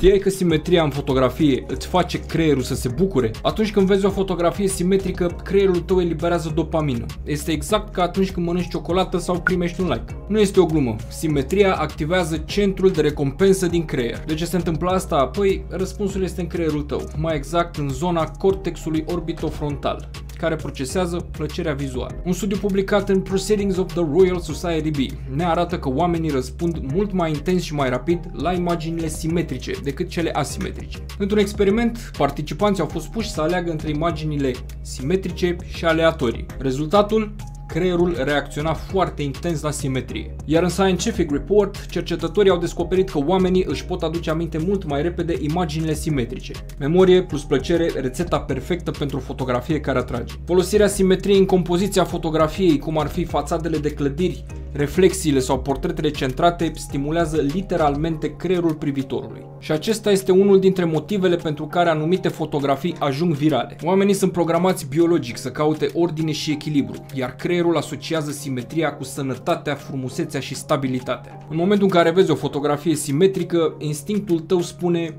Știai că simetria în fotografie îți face creierul să se bucure? Atunci când vezi o fotografie simetrică, creierul tău eliberează dopamină. Este exact ca atunci când mănânci ciocolată sau primești un like. Nu este o glumă. Simetria activează centrul de recompensă din creier. De ce se întâmplă asta? Păi, răspunsul este în creierul tău, mai exact în zona cortexului orbitofrontal, care procesează plăcerea vizuală. Un studiu publicat în Proceedings of the Royal Society B ne arată că oamenii răspund mult mai intens și mai rapid la imaginile simetrice decât cele asimetrice. Într-un experiment, participanții au fost puși să aleagă între imaginile simetrice și aleatorii. Rezultatul? Creierul reacționa foarte intens la simetrie. Iar în Scientific Report, cercetătorii au descoperit că oamenii își pot aduce aminte mult mai repede imaginile simetrice. Memorie plus plăcere, rețeta perfectă pentru o fotografie care atrage. Folosirea simetriei în compoziția fotografiei, cum ar fi fațadele de clădiri, reflexiile sau portretele centrate, stimulează literalmente creierul privitorului. Și acesta este unul dintre motivele pentru care anumite fotografii ajung virale. Oamenii sunt programați biologic să caute ordine și echilibru, iar creierul asociază simetria cu sănătatea, frumusețea și stabilitatea. În momentul în care vezi o fotografie simetrică, instinctul tău spune: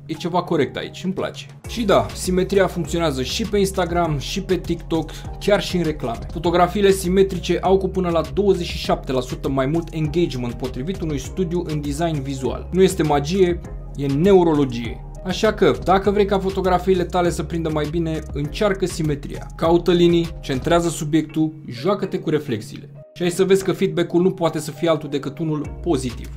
e ceva corect aici, îmi place. Și da, simetria funcționează și pe Instagram, și pe TikTok, chiar și în reclame. Fotografiile simetrice au cu până la 27% mai mult engagement, potrivit unui studiu în design vizual. Nu este magie, e neurologie. Așa că, dacă vrei ca fotografiile tale să prindă mai bine, încearcă simetria. Caută linii, centrează subiectul, joacă-te cu reflexiile. Și ai să vezi că feedback-ul nu poate să fie altul decât unul pozitiv.